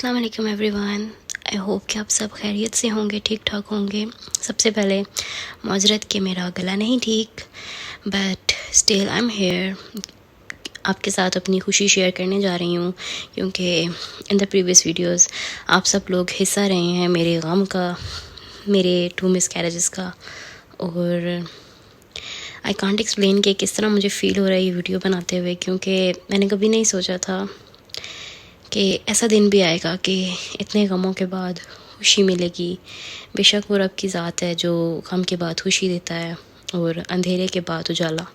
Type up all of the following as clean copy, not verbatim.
अस्सलाम वालेकुम everyone. I hope कि आप सब खैरियत से होंगे, ठीक ठाक होंगे। सबसे पहले माजरत कि मेरा गला नहीं ठीक, but still I am here. आपके साथ अपनी खुशी शेयर करने जा रही हूँ क्योंकि इन द प्रीवियस वीडियोस आप सब लोग हिस्सा रहे हैं मेरे गम का, मेरे 2 मिसकैरेजेस का। और आई कांट एक्सप्लेन कि किस तरह मुझे फ़ील हो रहा है ये वीडियो बनाते हुए, क्योंकि मैंने कभी नहीं सोचा था कि ऐसा दिन भी आएगा कि इतने गमों के बाद खुशी मिलेगी। बेशक वो रब की ज़ात है जो गम के बाद खुशी देता है और अंधेरे के बाद उजाला।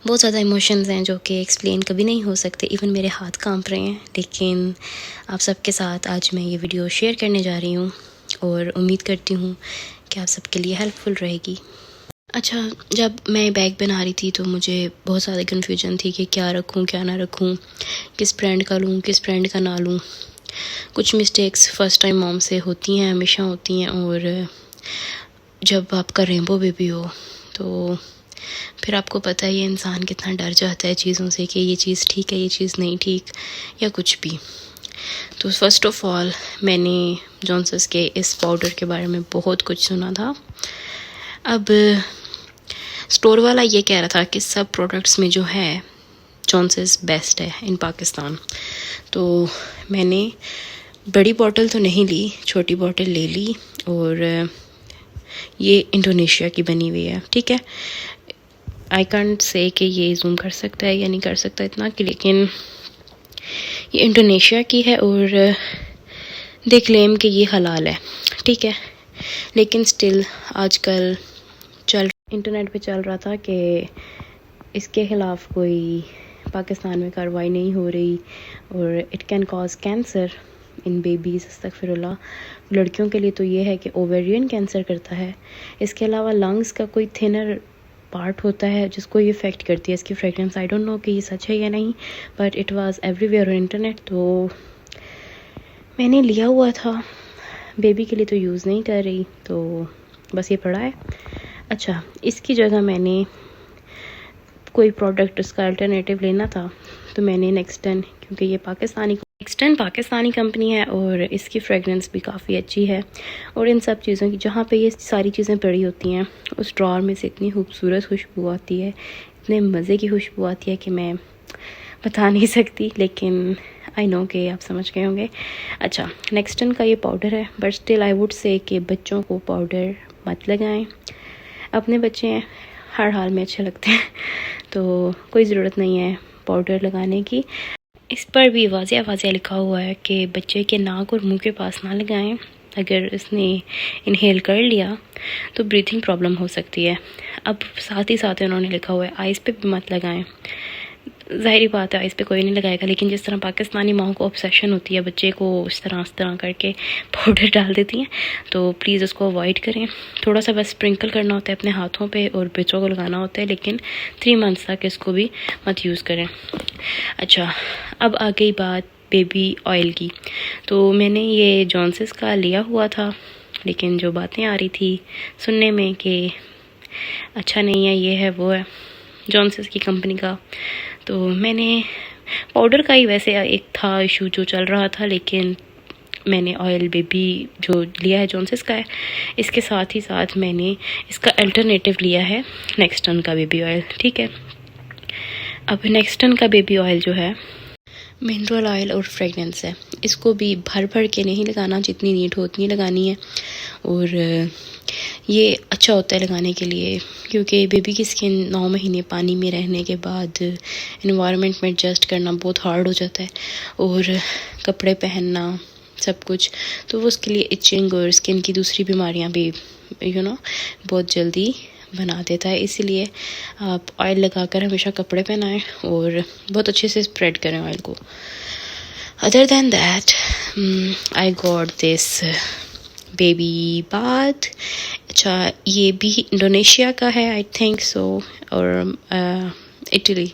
बहुत ज़्यादा इमोशंस हैं जो कि एक्सप्लेन कभी नहीं हो सकते। इवन मेरे हाथ कांप रहे हैं, लेकिन आप सबके साथ आज मैं ये वीडियो शेयर करने जा रही हूँ और उम्मीद करती हूँ कि आप सबके लिए हेल्पफुल रहेगी। अच्छा, जब मैं बैग बना रही थी तो मुझे बहुत ज़्यादा कन्फ्यूजन थी कि क्या रखूँ क्या ना रखूँ, किस ब्रांड का लूँ किस ब्रांड का ना लूँ। कुछ मिस्टेक्स फ़र्स्ट टाइम मॉम से होती हैं, हमेशा होती हैं। और जब आपका रेनबो बेबी हो तो फिर आपको पता है ये इंसान कितना डर जाता है चीज़ों से कि ये चीज़ ठीक है, ये चीज़ नहीं ठीक, या कुछ भी। तो फ़र्स्ट ऑफ़ ऑल मैंने जॉनसन्स के इस पाउडर के बारे में बहुत कुछ सुना था। अब स्टोर वाला ये कह रहा था कि सब प्रोडक्ट्स में जो है जॉनसन्स बेस्ट है इन पाकिस्तान। तो मैंने बड़ी बॉटल तो नहीं ली, छोटी बॉटल ले ली। और ये इंडोनेशिया की बनी हुई है, ठीक है। आई कांट से कि ये जूम कर सकता है या नहीं कर सकता इतना कि, लेकिन ये इंडोनेशिया की है और दे क्लेम कि ये हलाल है, ठीक है। लेकिन स्टिल आजकल इंटरनेट पे चल रहा था कि इसके ख़िलाफ़ कोई पाकिस्तान में कार्रवाई नहीं हो रही और it can cause cancer in babies. अस्तगफिरुल्लाह। लड़कियों के लिए तो ये है कि ओवेरियन कैंसर करता है। इसके अलावा लंग्स का कोई थिनर पार्ट होता है जिसको ये इफ़ेक्ट करती है इसकी फ्रेगरेंस। आई डोंट नो कि ये सच है या नहीं, but it was everywhere on internet. तो मैंने लिया हुआ था, बेबी के लिए तो यूज़ नहीं कर रही, तो बस ये पड़ा है। अच्छा, इसकी जगह मैंने कोई प्रोडक्ट उसका अल्टरनेटिव लेना था तो मैंने नेक्सटन, क्योंकि ये पाकिस्तानी कंपनी है और इसकी फ्रेगरेंस भी काफ़ी अच्छी है। और इन सब चीज़ों की जहाँ पे ये सारी चीज़ें पड़ी होती हैं उस ड्रॉर में से इतनी खूबसूरत खुशबू आती है, इतने मज़े की खुशबू आती है कि मैं बता नहीं सकती, लेकिन आई नो कि आप समझ गए होंगे। अच्छा, नेक्सटन का ये पाउडर है, but still I would say कि बच्चों को पाउडर मत लगाएं। अपने बच्चे हैं, हर हाल में अच्छे लगते हैं, तो कोई ज़रूरत नहीं है पाउडर लगाने की। इस पर भी वाज़िया लिखा हुआ है कि बच्चे के नाक और मुंह के पास ना लगाएं। अगर इसने इनहेल कर लिया तो ब्रीथिंग प्रॉब्लम हो सकती है। अब साथ ही साथ उन्होंने लिखा हुआ है आइज़ पे भी मत लगाएं। ज़ाहिरी बात है आइज़ पे कोई नहीं लगाएगा, लेकिन जिस तरह पाकिस्तानी माओं को ऑब्सेशन होती है बच्चे को इस तरह करके पाउडर डाल देती हैं, तो प्लीज़ उसको अवॉइड करें। थोड़ा सा बस स्प्रिंकल करना होता है अपने हाथों पे और बच्चों को लगाना होता है, लेकिन 3 मंथ्स तक इसको भी मत यूज़ करें। अच्छा, अब आ गई बात बेबी ऑयल की। तो मैंने ये जॉनसन्स का लिया हुआ था, लेकिन जो बातें आ रही थी सुनने में कि अच्छा नहीं है, ये है वो है जॉनसन्स की कंपनी का, तो मैंने पाउडर का ही वैसे एक था इशू जो चल रहा था, लेकिन मैंने ऑयल बेबी जो लिया है जॉनसन्स का है, इसके साथ ही साथ मैंने इसका अल्टरनेटिव लिया है नेक्सटन का बेबी ऑयल, ठीक है। अब नेक्सटन का बेबी ऑयल जो है मिनरल ऑयल और फ्रेगनेंस है, इसको भी भर के नहीं लगाना, जितनी नीड हो उतनी लगानी है। और ये अच्छा होता है लगाने के लिए क्योंकि बेबी की स्किन 9 महीने पानी में रहने के बाद इन्वायरमेंट में एडजस्ट करना बहुत हार्ड हो जाता है, और कपड़े पहनना सब कुछ, तो वो उसके लिए इचिंग और स्किन की दूसरी बीमारियां भी बहुत जल्दी बना देता है। इसीलिए आप ऑयल लगाकर हमेशा कपड़े पहनाएं और बहुत अच्छे से स्प्रेड करें ऑयल को। Other than that I got this baby bath. अच्छा, ये भी इंडोनेशिया का है आई थिंक सो, और इटली,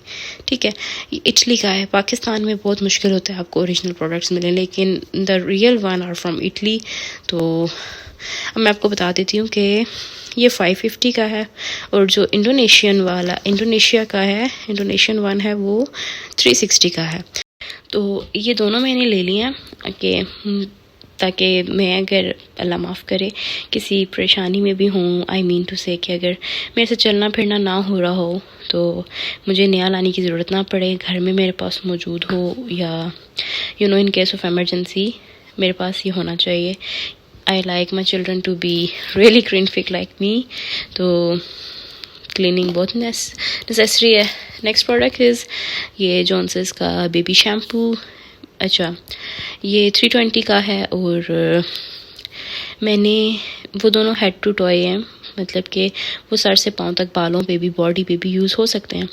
ठीक है, इटली का है। पाकिस्तान में बहुत मुश्किल होता है आपको ओरिजिनल प्रोडक्ट्स मिलें, लेकिन the real one are from Italy. तो अब मैं आपको बता देती हूँ कि ये 550 का है, और जो इंडोनेशियन वन है वो 360 का है। तो ये दोनों मैंने ले लिए हैं कि ताकि मैं अगर अल्लाह माफ़ करे किसी परेशानी में भी हूँ, आई मीन टू से कि अगर मेरे से चलना फिरना ना हो रहा हो तो मुझे नया लाने की ज़रूरत ना पड़े, घर में मेरे पास मौजूद हो, या इन केस ऑफ एमरजेंसी मेरे पास ये होना चाहिए। I like my children to be really clean freak like me, तो क्लीनिंग बहुत नेसेसरी है। नेक्स्ट प्रोडक्ट इज़ ये जॉनसन्स का बेबी शैम्पू। अच्छा, ये 320 का है और मैंने वो दोनों हेड टू टॉय हैं, मतलब कि वो सर से पाँव तक बालों पे भी, बॉडी पे भी यूज़ हो सकते हैं।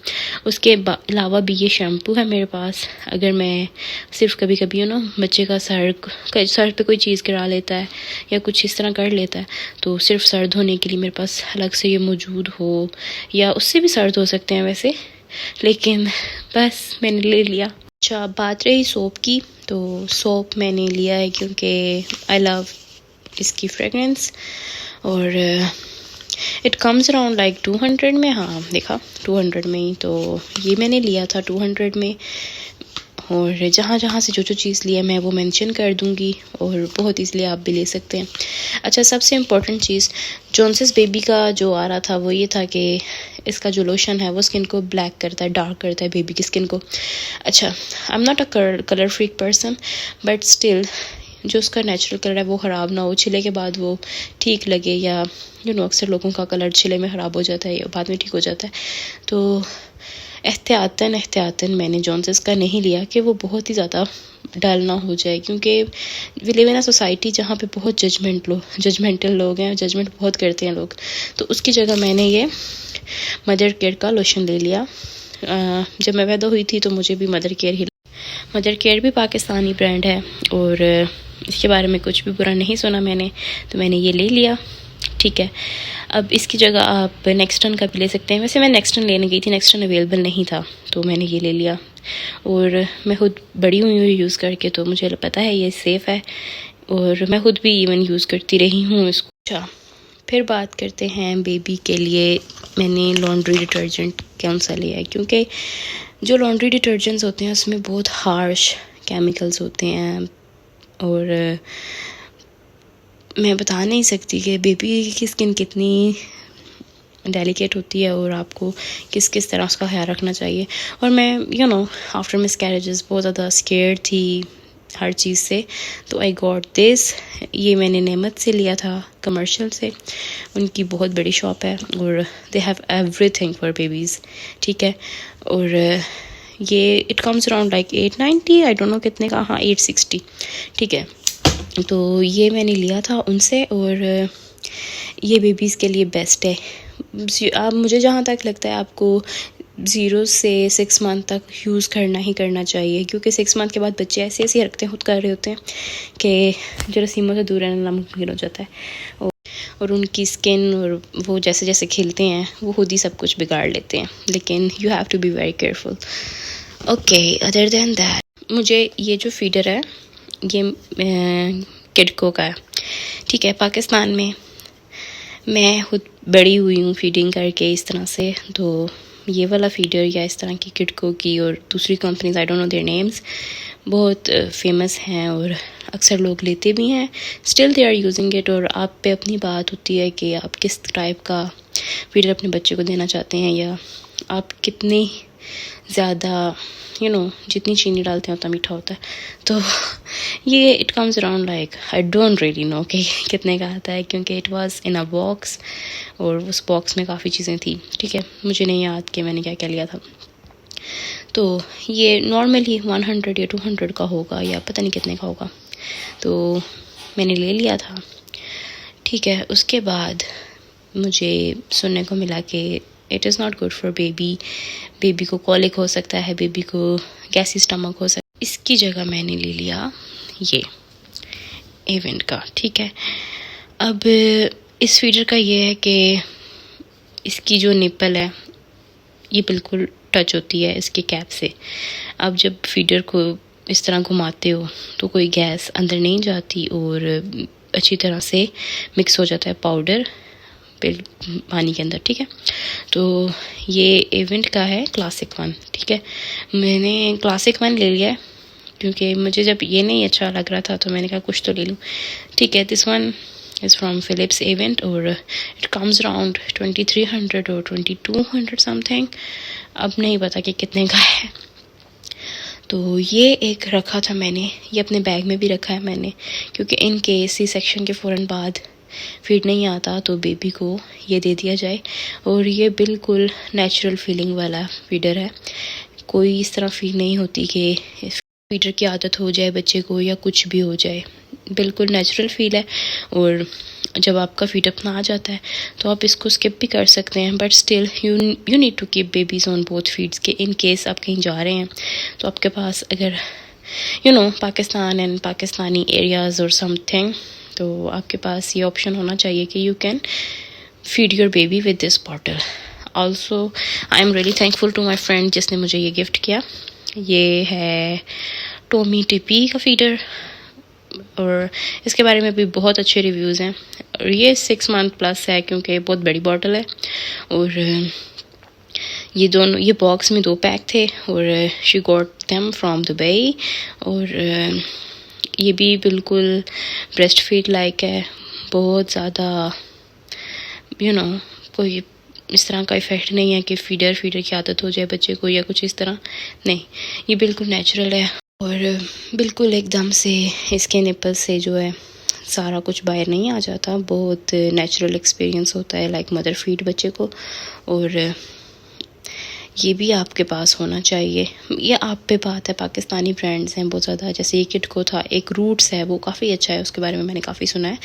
उसके अलावा भी ये शैम्पू है मेरे पास। अगर मैं सिर्फ कभी कभी बच्चे का सर पे कोई चीज़ गिरा लेता है या कुछ इस तरह कर लेता है, तो सिर्फ सर धोने के लिए मेरे पास अलग से ये मौजूद हो, या उससे भी सर धो सकते हैं वैसे, लेकिन बस मैंने ले लिया। अच्छा, बात रही सोप की, तो सोप मैंने लिया है क्योंकि आई लव इसकी फ्रेगरेंस, और इट कम्स अराउंड लाइक 200 में। हाँ देखा, 200 में ही, तो ये मैंने लिया था 200 में। और जहाँ जहाँ से जो जो चीज़ लिया मैं वो मेंशन कर दूँगी, और बहुत ईज़िली आप भी ले सकते हैं। अच्छा, सबसे इम्पोर्टेंट चीज़ जॉनसन्स बेबी का जो आ रहा था वो ये था कि इसका जो लोशन है वो स्किन को ब्लैक करता है, डार्क करता है बेबी की स्किन को। अच्छा, I am not a colour freak person, but still जो उसका नेचुरल कलर है वो ख़राब ना हो, छिले के बाद वो ठीक लगे, या अक्सर लोगों का कलर छिले में ख़राब हो जाता है या बाद में ठीक हो जाता है। तो एहतियातन मैंने जॉनसन्स का नहीं लिया कि वो बहुत ही ज़्यादा डल ना हो जाए, क्योंकि we live in a society जहाँ पे बहुत जजमेंटल लोग हैं, जजमेंट बहुत करते हैं लोग। तो उसकी जगह मैंने ये मदर केयर का लोशन ले लिया। जब मैं पैदा हुई थी तो मुझे भी मदर केयर भी पाकिस्तानी ब्रांड है, और इसके बारे में कुछ भी बुरा नहीं सुना मैंने, तो मैंने ये ले लिया। ठीक है, अब इसकी जगह आप नेक्स्टन का भी ले सकते हैं। वैसे मैं नेक्स्टन लेने गई थी, नेक्स्टन अवेलेबल नहीं था, तो मैंने ये ले लिया। और मैं खुद बड़ी हुई हूँ यूज़ करके, तो मुझे पता है ये सेफ़ है, और मैं खुद भी इवन यूज़ करती रही हूँ इसको। अच्छा, फिर बात करते हैं बेबी के लिए मैंने लॉन्ड्री डिटर्जेंट कौन सा लिया है, क्योंकि जो लॉन्ड्री डिटर्जेंट्स होते हैं उसमें बहुत हार्श केमिकल्स होते हैं, और मैं बता नहीं सकती कि बेबी की स्किन कितनी डेलिकेट होती है और आपको किस किस तरह उसका ख्याल रखना चाहिए। और मैं आफ्टर मिसकैरेजेस बहुत ज़्यादा स्केर्ड थी हर चीज़ से, तो आई गॉट दिस। ये मैंने नेमत से लिया था, कमर्शियल से। उनकी बहुत बड़ी शॉप है और they have everything for babies. ठीक है, और ये it comes around like 890, I don't no कितने का, हाँ 860। ठीक है, तो ये मैंने लिया था उनसे, और ये बेबीज़ के लिए बेस्ट है। आप मुझे जहाँ तक लगता है आपको 0 से 6 मंथ तक यूज़ करना ही करना चाहिए, क्योंकि 6 मंथ के बाद बच्चे ऐसी ऐसी हरकतें खुद कर रहे होते हैं कि जो रसीमों से दूर रहना नामुमकिन हो जाता है, और उनकी स्किन और वो जैसे जैसे खिलते हैं वो खुद ही सब कुछ बिगाड़ लेते हैं। लेकिन you have to be very careful. Okay, other than that मुझे ये जो फीडर है ये किडको का है। ठीक है, पाकिस्तान में मैं खुद बड़ी हुई हूँ फीडिंग करके इस तरह से, तो ये वाला फीडर या इस तरह की किडको की और दूसरी companies, I don't know their names, बहुत फेमस हैं और अक्सर लोग लेते भी हैं। Still they are using it, और आप पे अपनी बात होती है कि आप किस टाइप का फीडर अपने बच्चे को देना चाहते हैं, या आप कितनी ज़्यादा जितनी चीनी डालते हैं उतना मीठा होता है। तो ये it comes around like, I don't really know कि कितने का आता है, क्योंकि it was in a box और उस बॉक्स में काफ़ी चीज़ें थी। ठीक है, मुझे नहीं याद कि मैंने क्या क्या लिया था। तो ये नॉर्मली 100 या 200 का होगा, या पता नहीं कितने का होगा, तो मैंने ले लिया था। ठीक है, उसके बाद मुझे सुनने को मिला कि it is not good for baby को कॉलिक हो सकता है, बेबी को गैसी स्टमक हो सकता है। इसकी जगह मैंने ले लिया ये एवेंट का। ठीक है, अब इस फीडर का ये है कि इसकी जो निप्पल है ये बिल्कुल टच होती है इसके कैप से। अब जब फीडर को इस तरह घुमाते हो तो कोई गैस अंदर नहीं जाती और अच्छी तरह से मिक्स हो जाता है पाउडर पानी के अंदर। ठीक है, तो ये इवेंट का है क्लासिक 1। ठीक है, मैंने क्लासिक 1 ले लिया है, क्योंकि मुझे जब ये नहीं अच्छा लग रहा था तो मैंने कहा कुछ तो ले लूँ। ठीक है, this one is from Philips Avent और इट कम्स अराउंड 2300 और 2200 समथिंग, अब नहीं पता कि कितने का है। तो ये एक रखा था मैंने, ये अपने बैग में भी रखा है मैंने, क्योंकि इन केस सी सेक्शन के फ़ौरन बाद फीड नहीं आता तो बेबी को ये दे दिया जाए। और ये बिल्कुल नेचुरल फीलिंग वाला फीडर है, कोई इस तरह फील नहीं होती कि फीडर की आदत हो जाए बच्चे को या कुछ भी हो जाए, बिल्कुल नेचुरल फील है। और जब आपका फीड अपना आ जाता है तो आप इसको स्किप भी कर सकते हैं, but still you need to keep babies on both feeds के इन केस आप कहीं जा रहे हैं तो आपके पास अगर पाकिस्तान एंड पाकिस्तानी एरियाज़ और समथिंग, तो आपके पास ये ऑप्शन होना चाहिए कि you can feed your baby with this bottle. Also I am really thankful to my friend जिसने मुझे ये गिफ्ट किया। ये है टॉमी टिपी का फीडर और इसके बारे में भी बहुत अच्छे रिव्यूज़ हैं। और ये 6 मंथ प्लस है क्योंकि बहुत बड़ी बॉटल है। और ये बॉक्स में 2 पैक थे और she got them from Dubai. और ये भी बिल्कुल ब्रेस्ट फीड लाइक है, बहुत ज़्यादा कोई इस तरह का इफ़ेक्ट नहीं है कि फीडर की आदत हो जाए बच्चे को या कुछ इस तरह, नहीं, ये बिल्कुल नेचुरल है। और बिल्कुल एकदम से इसके निप्पल से जो है सारा कुछ बाहर नहीं आ जाता, बहुत नेचुरल एक्सपीरियंस होता है लाइक मदर फीड बच्चे को। और ये भी आपके पास होना चाहिए, ये आप पे बात है। पाकिस्तानी ब्रांड्स हैं बहुत ज़्यादा, जैसे ये किटको था, एक रूट्स है वो काफ़ी अच्छा है, उसके बारे में मैंने काफ़ी सुना है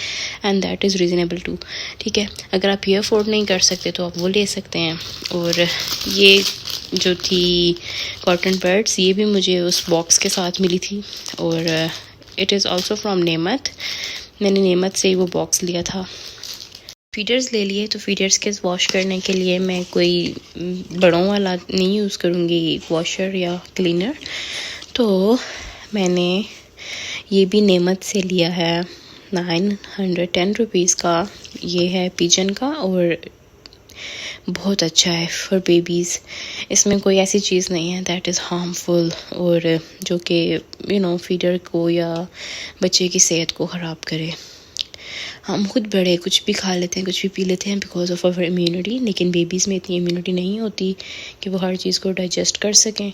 and that is reasonable too. ठीक है, अगर आप ये अफोर्ड नहीं कर सकते तो आप वो ले सकते हैं। और ये जो थी कॉटन बर्ड्स, ये भी मुझे उस बॉक्स के साथ मिली थी और इट इज़ ऑल्सो फ्रॉम नेमत, मैंने नेमत से ही वो बॉक्स लिया था। फीडर्स ले लिए, तो फीडर्स के वॉश करने के लिए मैं कोई बड़ों वाला नहीं यूज़ करूँगी वॉशर या क्लीनर, तो मैंने ये भी नेमत से लिया है 910 रुपीज़ का। ये है पिजन का और बहुत अच्छा है फॉर बेबीज़। इसमें कोई ऐसी चीज़ नहीं है दैट इज़ हार्मफुल और जो कि फीडर को या बच्चे की सेहत को ख़राब करे। हम खुद बड़े कुछ भी खा लेते हैं, कुछ भी पी लेते हैं बिकॉज ऑफ आवर इम्यूनिटी, लेकिन बेबीज़ में इतनी इम्यूनिटी नहीं होती कि वो हर चीज़ को डाइजेस्ट कर सकें।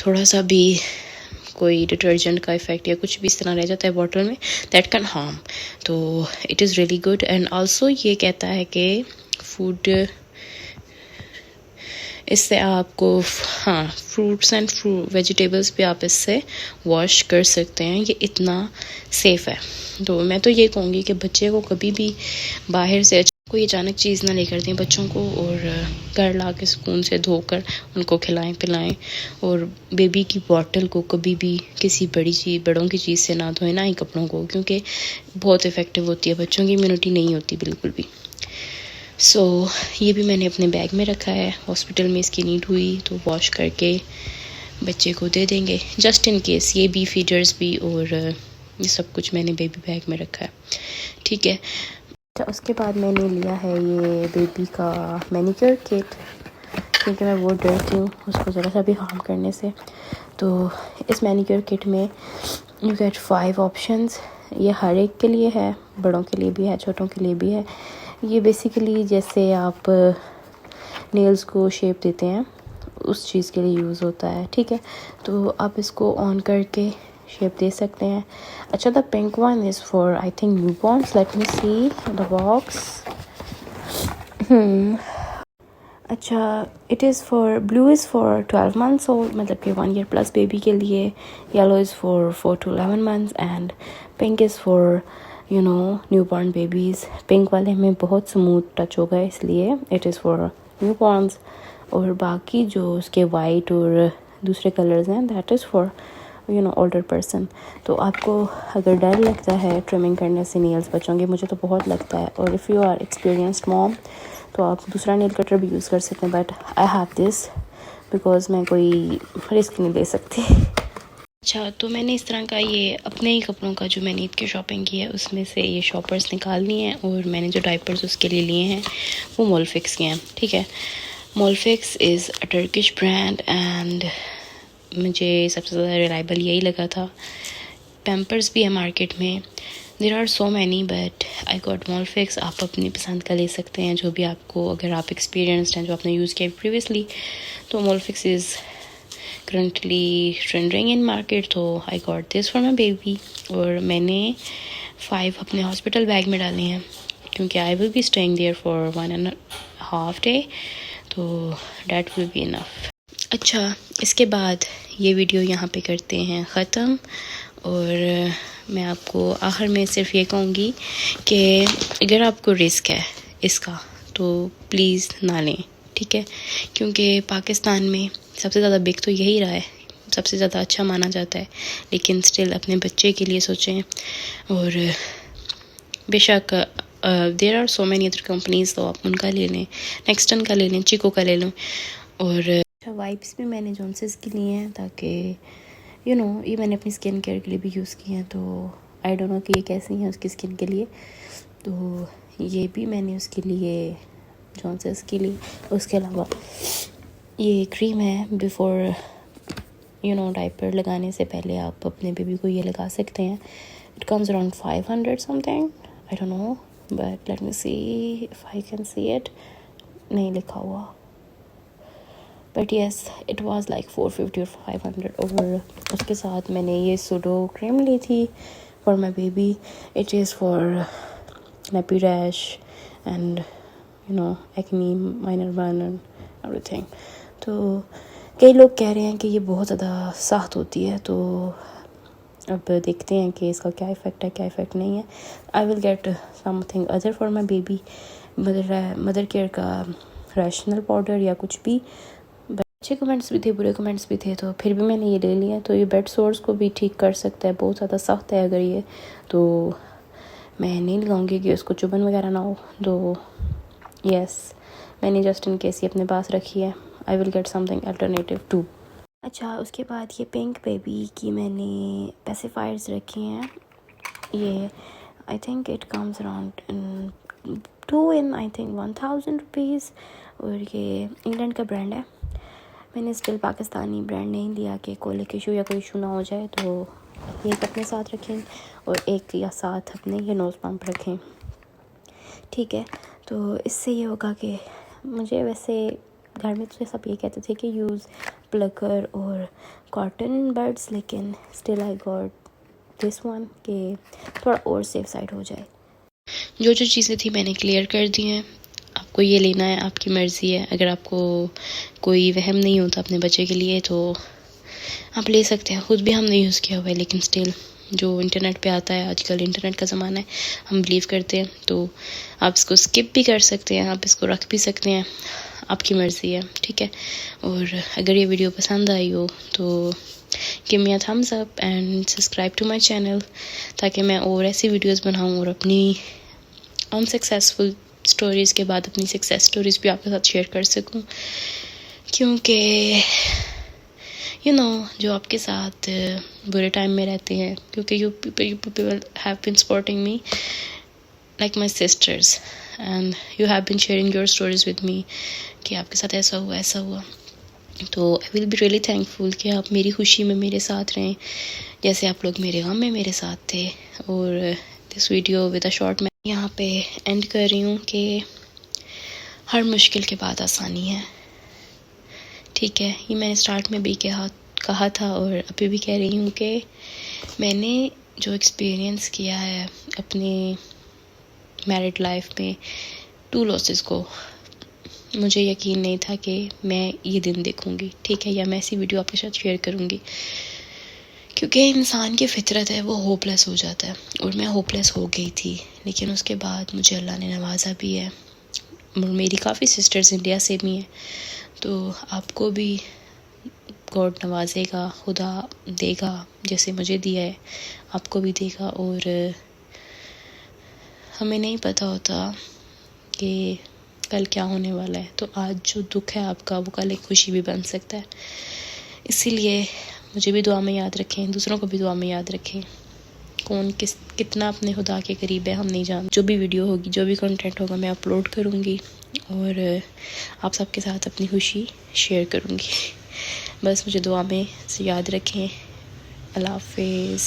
थोड़ा सा भी कोई डिटर्जेंट का इफ़ेक्ट या कुछ भी इस तरह रह जाता है बॉटल में, दैट कैन हार्म। तो it is really good. And also ये कहता है कि फूड इससे आपको फ्रूट्स एंड वेजिटेबल्स भी आप इससे वॉश कर सकते हैं, ये इतना सेफ़ है। तो मैं तो ये कहूँगी कि बच्चे को कभी भी बाहर से कोई अचानक चीज़ ना लेकर दें बच्चों को, और घर ला के सुकून से धोकर उनको खिलाएं पिलाएं। और बेबी की बॉटल को कभी भी किसी बड़ों की चीज़ से ना धोएं, ना ही कपड़ों को, क्योंकि बहुत इफ़ेक्टिव होती है, बच्चों की इम्यूनिटी नहीं होती बिल्कुल भी। ये भी मैंने अपने बैग में रखा है, हॉस्पिटल में इसकी नीड हुई तो वॉश करके बच्चे को दे देंगे जस्ट इन केस। ये भी फीडर्स भी और ये सब कुछ मैंने बेबी बैग में रखा है। ठीक है, उसके बाद मैंने लिया है ये बेबी का मैनिक्योर किट, क्योंकि मैं बहुत डरती हूँ उसको ज़रा सा भी हार्म करने से। तो इस मैनिक्योर किट में यू गेट 5 ऑप्शंस। ये हर एक के लिए है, बड़ों के लिए भी है, छोटों के लिए भी है। ये बेसिकली जैसे आप नेल्स को शेप देते हैं उस चीज़ के लिए यूज़ होता है। ठीक है, तो आप इसको ऑन करके शेप दे सकते हैं। अच्छा, the pink one is for I think newborns, let me see the box. अच्छा, it is for blue is for 12 months old, मतलब कि 1 ईयर प्लस बेबी के लिए। Yellow is for 4 to 11 months and pink is for newborn babies. Pink वाले में बहुत smooth touch होगा इसलिए इट इज़ फॉर न्यूबॉर्न्स। और बाकी जो उसके वाइट और दूसरे कलर्स हैं that is for older person. तो आपको अगर डर लगता है ट्रिमिंग करने से नेल्स बच्चों के, मुझे तो बहुत लगता है, और if you are experienced mom तो आप दूसरा नेल कटर भी यूज़ कर सकते हैं, but I have this because मैं कोई रिस्क नहीं ले सकती। अच्छा, तो मैंने इस तरह का ये अपने ही कपड़ों का जो मैंने ईद की शॉपिंग की है उसमें से ये शॉपर्स निकाल लिए हैं, और मैंने जो डाइपर्स उसके लिए लिए हैं वो मोलफिक्स के हैं। ठीक है, Molfix is a Turkish brand and मुझे सबसे ज़्यादा रिलायबल यही लगा था। पैम्पर्स भी है मार्केट में, there are so many, but I got Molfix. आप अपनी पसंद का ले सकते हैं जो भी आपको, अगर आप एक्सपीरियंसड हैं, जो आपने यूज़ किया प्रीवियसली, तो Molfix is currently trending in market, तो I got this for my baby. और मैंने 5 अपने हॉस्पिटल बैग में डाले हैं क्योंकि I will be staying there for 1.5 day, तो डैट विल बी इनफ। अच्छा, इसके बाद ये वीडियो यहाँ पे करते हैं ख़त्म, और मैं आपको आखिर में सिर्फ ये कहूँगी कि अगर आपको रिस्क है इसका तो प्लीज़ ना लें, ठीक है, क्योंकि पाकिस्तान में सबसे ज़्यादा बिक तो यही रहा है, सबसे ज़्यादा अच्छा माना जाता है, लेकिन स्टिल अपने बच्चे के लिए सोचें। और बेशक there are so many other companies, तो आप उनका ले लें, नेक्सटन का ले लें, चिको का ले लें। और वाइप्स भी मैंने जॉनसन्स की लिए हैं ताकि ये मैंने अपनी स्किन केयर के लिए भी यूज़ किए हैं, तो आई डोंट नो कि ये कैसी हैं उसकी स्किन के लिए, तो ये भी मैंने उसके लिए जॉनसन्स के लिए। उसके अलावा ये क्रीम है, बिफ़ोर डायपर लगाने से पहले आप अपने बेबी को ये लगा सकते हैं। It comes around 500 something, I don't no, but let me see if I can see it, नहीं लिखा हुआ, but yes it was like 450 और 500। और उसके साथ मैंने ये सूडो क्रीम ली थी for my baby. It is for nappy rash and acne, minor burn and everything. तो कई लोग कह रहे हैं कि ये बहुत ज़्यादा सख्त होती है, तो अब देखते हैं कि इसका क्या इफ़ेक्ट है, क्या इफ़ेक्ट नहीं है। I will get something other for my baby, mother care का रैशनल पाउडर या कुछ भी। अच्छे कमेंट्स भी थे, बुरे कमेंट्स भी थे, तो फिर भी मैंने ये ले लिया। तो ये बेड सोर्स को भी ठीक कर सकता है, बहुत ज़्यादा सख्त है अगर ये, तो मैं नहीं लगाऊंगी कि उसको चुभन वगैरह ना हो, तो यस मैंने जस्ट इन केस ये अपने पास रखी है। I will get something alternative too. अच्छा, उसके बाद ये पिंक बेबी की मैंने पेसिफायर्स रखी हैं। ये I think it comes around 2 in I think 1000 rupees, और ये इंग्लैंड का ब्रांड है। मैंने स्टिल पाकिस्तानी ब्रांड नहीं लिया कि कोले के इशू या कोई इशू ना हो जाए, तो एक अपने साथ रखें और एक या साथ अपने ये नोज़ पंप रखें, ठीक है। तो इससे ये होगा कि मुझे वैसे घर में तो सब ये कहते थे कि यूज़ प्लकर और कॉटन बड्स, लेकिन still I got this one कि थोड़ा और सेफ साइड हो जाए। जो चीज़ें थी मैंने क्लियर कर दी हैं। आपको ये लेना है, आपकी मर्ज़ी है। अगर आपको कोई वहम नहीं होता अपने बच्चे के लिए तो आप ले सकते हैं। ख़ुद भी हमने यूज़ किया हुआ है, लेकिन स्टिल जो इंटरनेट पे आता है, आजकल इंटरनेट का ज़माना है, हम बिलीव करते हैं, तो आप इसको स्किप भी कर सकते हैं, आप इसको रख भी सकते हैं, आपकी मर्ज़ी है, ठीक है। और अगर ये वीडियो पसंद आई हो तो give me a thumbs up and subscribe to my channel, ताकि मैं और ऐसी वीडियोज़ बनाऊँ और अपनी अनसक्सेसफुल स्टोरीज़ के बाद अपनी सक्सेस स्टोरीज़ भी आपके साथ शेयर कर सकूं, क्योंकि जो आपके साथ बुरे टाइम में रहते हैं, क्योंकि you people have been supporting me like my sisters, and you have been sharing your stories with me कि आपके साथ ऐसा हुआ, तो I will be really thankful कि आप मेरी खुशी में मेरे साथ रहें, जैसे आप लोग मेरे गम में मेरे साथ थे। और this video with a short मैं यहाँ पे एंड कर रही हूँ कि हर मुश्किल के बाद आसानी है, ठीक है। ये मैंने स्टार्ट में भी कहा था और अभी भी कह रही हूँ कि मैंने जो एक्सपीरियंस किया है अपने मैरिड लाइफ में 2 लॉसेस को, मुझे यकीन नहीं था कि मैं ये दिन देखूँगी, ठीक है, या मैं ऐसी वीडियो आपके साथ शेयर करूँगी, क्योंकि इंसान की फितरत है वो होपलेस हो जाता है, और मैं होपलेस हो गई थी। लेकिन उसके बाद मुझे अल्लाह ने नवाजा भी है, मेरी काफ़ी सिस्टर्स इंडिया से भी हैं, तो आपको भी गॉड नवाजेगा, खुदा देगा, जैसे मुझे दिया है आपको भी देगा। और हमें नहीं पता होता कि कल क्या होने वाला है, तो आज जो दुख है आपका वो कल एक खुशी भी बन सकता है। इसीलिए मुझे भी दुआ में याद रखें, दूसरों को भी दुआ में याद रखें। कौन कितना अपने खुदा के करीब है हम नहीं जानते। जो भी वीडियो होगी, जो भी कंटेंट होगा, मैं अपलोड करूँगी और आप सबके साथ अपनी खुशी शेयर करूँगी। बस मुझे दुआ में याद रखें। अल्लाह हाफ़िज़।